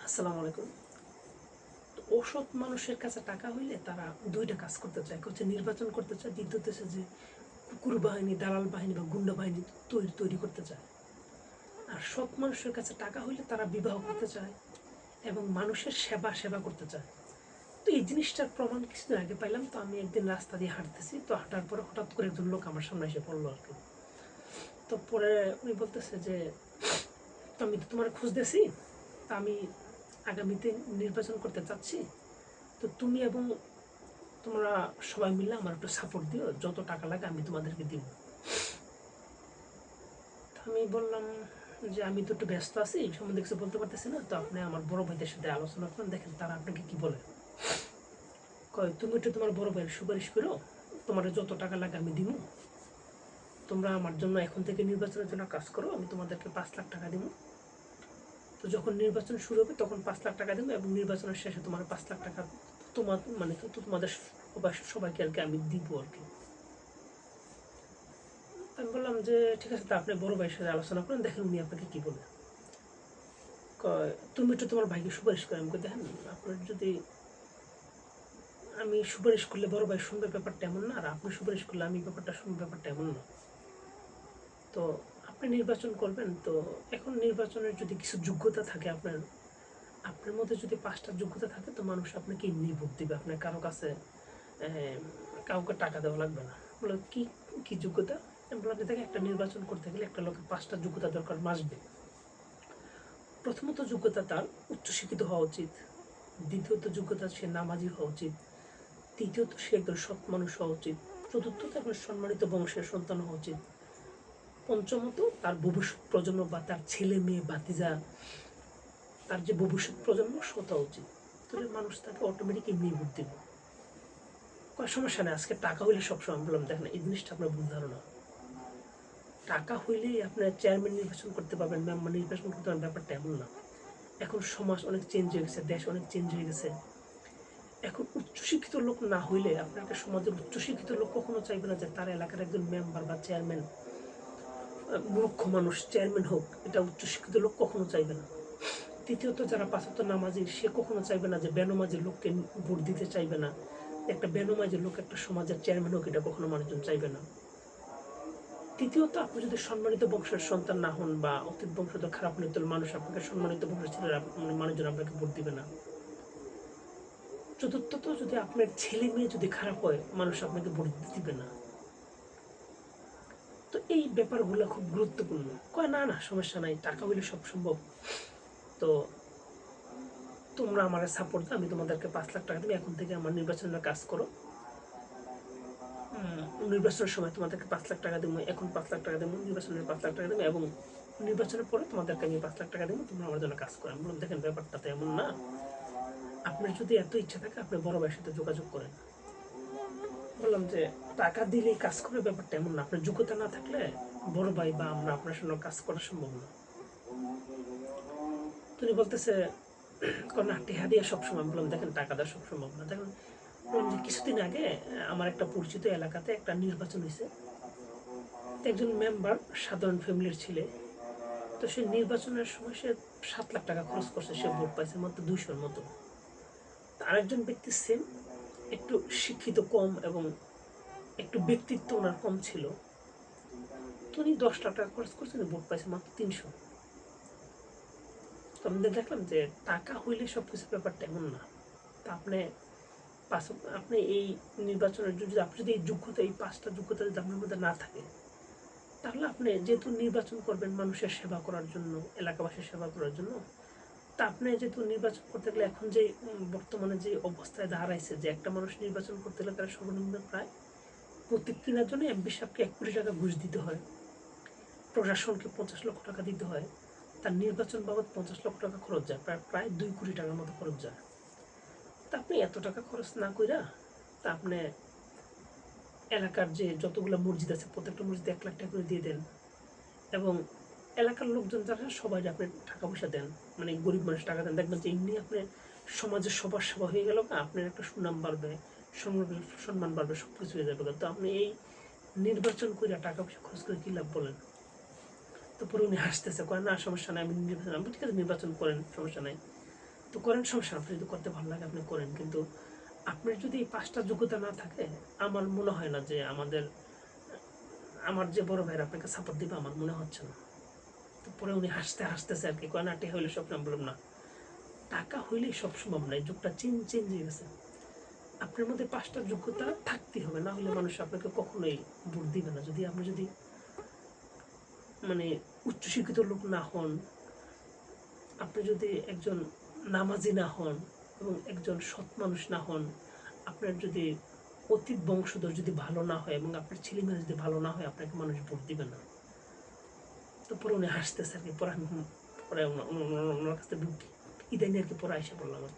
আসসালামু আলাইকুম। তো অসৎ মানুষের কাছে টাকা হইলে তারা দুইটা কাজ করতে চায়, হচ্ছে নির্বাচন করতে চায়, দ্বিতীয়ত হচ্ছে যে কুকুর বাহিনী, দালাল বাহিনী বা গুন্ডা বাহিনী তৈরি তৈরি করতে চায়। আর সৎ মানুষের কাছে টাকা হইলে তারা বিবাহ করতে চায় এবং মানুষের সেবা সেবা করতে চায়। তো এই জিনিসটার প্রমাণ কিছুদিন আগে পাইলাম। তো আমি একদিন রাস্তা দিয়ে হাঁটতেছি, তো হাঁটার পরে হঠাৎ করে একজন লোক আমার সামনে এসে পড়লো আর কি। তো পরে উনি বলতেছে যে তো আমি তো তোমার খুঁজতেছি, তা আমি আগামীতে নির্বাচন করতে চাচ্ছি, তো তুমি এবং তোমরা সবাই মিলে আমার একটু সাপোর্ট দিও, যত টাকা লাগে আমি তোমাদেরকে দিব। আমি বললাম যে আমি তো একটু ব্যস্ত আছি, এই সম্বন্ধে কিছু বলতে পারতেছি না, তো আপনি আমার বড় ভাইদের সাথে আলোচনা করেন, দেখেন তারা আপনাকে কি বলে। কয় তুমি একটু তোমার বড় ভাইয়ের সুপারিশ করো, তোমার যত টাকা লাগে আমি দিব, তোমরা আমার জন্য এখন থেকে নির্বাচনের জন্য কাজ করো, আমি তোমাদেরকে 5 লাখ টাকা দিব। তো যখন নির্বাচন শুরু হবে তখন 5 লাখ টাকা দেবো এবং নির্বাচনের শেষে তোমার 5 লাখ টাকা তোমার মানে তোমাদের সবাইকে আর কি আমি দিব আর কি। আমি বললাম যে ঠিক আছে, তা আপনি বড় ভাইয়ের সাথে আলোচনা করেন, দেখেন উনি আপনাকে কী বলে। কয় তুমি একটু তোমার ভাইকে সুপারিশ করে। আমি দেখেন, আপনার যদি আমি সুপারিশ করলে বড় ভাই শুনবে ব্যাপারটা এমন না, আর আপনি সুপারিশ করলে আমি ব্যাপারটা শুনবে ব্যাপারটা এমন না। তো আপনি নির্বাচন করবেন, তো এখন নির্বাচনের যদি কিছু যোগ্যতা থাকে আপনার আপনার মধ্যে যদি 5টা যোগ্যতা থাকে, তো মানুষ আপনাকে এমনি ভোট দিবে, আপনার কারো কাছে কাউকে টাকা দেওয়া লাগবে না। বলে কি কি যোগ্যতা? আমি বললাম যে দেখে, একটা নির্বাচন করতে গেলে একটা লোকের 5টা যোগ্যতা দরকার মাসবে। প্রথমত যোগ্যতা তার উচ্চশিক্ষিত হওয়া উচিত, দ্বিতীয়ত যোগ্যতা সে নামাজি হওয়া উচিত, তৃতীয়ত সে একজন সৎ মানুষ হওয়া উচিত, চতুর্থত একজন সম্মানিত বংশের সন্তান হওয়া উচিত, পঞ্চমত তার ভবিষ্যৎ প্রজন্ম বা তার ছেলে মেয়ে ভাতিজা, তার যে ভবিষ্যৎ প্রজন্ম সৎ হওয়া উচিত। তাহলে মানুষ তাকে অটোমেটিক এমনি ভোট দেবে। কোনো সমস্যা নেই, আজকে টাকা হইলে সবসময়। বললাম দেখেন, এই জিনিসটা আপনার ভুল ধারণা। টাকা হইলেই আপনার চেয়ারম্যান নির্বাচন করতে পারবেন, মেম্বার নির্বাচন করতে পারবেন, ব্যাপারটা এমন না। এখন সমাজ অনেক চেঞ্জ হয়ে গেছে, দেশ অনেক চেঞ্জ হয়ে গেছে। এখন উচ্চশিক্ষিত লোক না হইলে আপনাকে সমাজের উচ্চশিক্ষিত লোক কখনো চাইবে না যে তার এলাকার একজন মেম্বার বা চেয়ারম্যান, মূর্খ মানুষ চেয়ারম্যান হোক, এটা উচ্চশিক্ষিত লোক কখনো চাইবে না। তৃতীয়ত যারা পাঁচত্ব নামাজি, সে কখনো চাইবে না যে বেনমাজির লোককে ভোট দিতে চাইবে না। একটা বেনমাজির লোক একটা সমাজের চেয়ারম্যান হোক, এটা কখনো মানুষজন চাইবে না। তৃতীয়ত, আপনি যদি সম্মানিত বংশের সন্তান না হন বা অতীত বংশধর খারাপ হলে, তাহলে মানুষ আপনাকে সম্মানিত বংশের ছেলেরা মানে মানুষজন আপনাকে ভোট দিবে না। চতুর্থত, যদি আপনার ছেলে মেয়ে যদি খারাপ হয়, মানুষ আপনাকে ভোট দিবে না। তো এই ব্যাপারগুলো খুব গুরুত্বপূর্ণ। কয় না না, সমস্যা নাই, টাকা হইলে সব সম্ভব। তো তোমরা আমার সাপোর্ট দাও, আমি তোমাদেরকে 5 লাখ টাকা দেবো, এখন থেকে আমার নির্বাচনের কাজ করো। নির্বাচনের সময় তোমাদেরকে 5 লাখ টাকা দেবো, এখন 5 লাখ টাকা দেবো, নির্বাচনের 5 লাখ টাকা দেবো, এবং নির্বাচনের পরে তোমাদেরকে আমি 5 লাখ টাকা দেবো, তোমরা আমার জন্য কাজ করো। আমি বললাম দেখেন, ব্যাপারটা তো এমন না। আপনার যদি এত ইচ্ছা থাকে, আপনি বড় ভাইয়ের সাথে যোগাযোগ করেন। বললাম যে টাকা দিলেই কাজ করে, ব্যাপারটা এমন না। আপনার যোগ্যতা না থাকলে বড় ভাই বা আমরা আপনার সঙ্গে কাজ করা সম্ভব না। তিনি বলতেছে না, টেহা দিয়ে সবসময়। বললাম দেখেন, টাকা দেওয়া সব সম্ভব না। দেখেন, বললাম যে কিছুদিন আগে আমার একটা পরিচিত এলাকাতে একটা নির্বাচন হয়েছে। একজন মেম্বার সাধারণ ফ্যামিলির ছেলে, তো সে নির্বাচনের সময় সে 7 লাখ টাকা খরচ করছে, সে ভোট পাইছে মাত্র 200-র মতো। আরেকজন ব্যক্তি সেম, একটু শিক্ষিত কম এবং একটু ব্যক্তিত্ব ওনার কম ছিল, তো উনি 10 লাখ টাকা খরচ করছেন, ভোট পাইছে মাত্র 300। তো আমি দেখলাম যে টাকা হইলে সব কিছু, ব্যাপারটা এমন না। তা আপনি এই নির্বাচনের যদি আপনি যদি এই যোগ্যতা, এই 5টা যোগ্যতা যদি আপনার মধ্যে না থাকে, তাহলে আপনি যেহেতু নির্বাচন করবেন মানুষের সেবা করার জন্য, এলাকাবাসীর সেবা করার জন্য, তা আপনি যেহেতু নির্বাচন করতে গেলে এখন যে বর্তমানে যে অবস্থায় দাঁড়াইছে, যে একটা মানুষ নির্বাচন করতে গেলে তারা সর্বনিম্ন প্রায় প্রত্যেক কেনার জন্য এমপি সাহেবকে 1 কোটি টাকা ঘুষ দিতে হয়, প্রশাসনকে 50 লক্ষ টাকা দিতে হয়, তার নির্বাচন বাবদ 50 লক্ষ টাকা খরচ যায়, প্রায় প্রায় 2 কোটি টাকার মতো খরচ যায়। তা আপনি এত টাকা খরচ না কইরা, তা আপনি এলাকার যে যতগুলো মসজিদ আছে প্রত্যেকটা মসজিদে 1 লাখ টাকা করে দিয়ে দেন, এবং এলাকার লোকজন যারা সবাই আপনি টাকা পয়সা দেন, মানে গরিব মানুষ টাকা দেন, দেখবেন যে এমনি আপনি সমাজের সবার সেবা হয়ে গেল, আপনার একটা সুনাম বাড়বে, সম্মান বাড়বে, সব কিছু হয়ে যাবে। তো আপনি এই নির্বাচন করে টাকা পয়সা খরচ করে কী লাভ বলেন? তো পরে উনি হাসতেছে, কয় না সমস্যা নাই, আমি নির্বাচন, আমি ঠিক আছে নির্বাচন করেন, সমস্যা নাই। তো করেন, সমস্যা আপনি যদি করতে ভালো লাগে আপনি করেন, কিন্তু আপনার যদি এই 5টা যোগ্যতা না থাকে আমার মনে হয় না যে আমার যে বড় ভাইরা আপনাকে সাপোর্ট দিবে, আমার মনে হচ্ছে না। তো পরে উনি হাসতেছে আর কি, কয় না টাকা হইলে সব সম্ভব না, টাকা হইলেই সব সম্ভব না, এই যুগটা চেঞ্জ হয়ে গেছে। আপনার মধ্যে 5টা যোগ্যতা থাকতে হবে, না হলে মানুষ আপনাকে কখনোই ভোট দিবে না। যদি মানে উচ্চশিক্ষিত লোক না হন, আপনি যদি একজন নামাজি না হন এবং একজন সৎ মানুষ না হন, আপনার যদি অতীত বংশধর যদি ভালো না হয় এবং আপনার ছেলেমেয়ে যদি ভালো না হয়, আপনাকে মানুষ ভোট দিবে না। তো পরে উনি হাসতেছে আর কি, পরে ওনার কাছ থেকে ইদানি আর কি পরে এসে বললাম আর কি।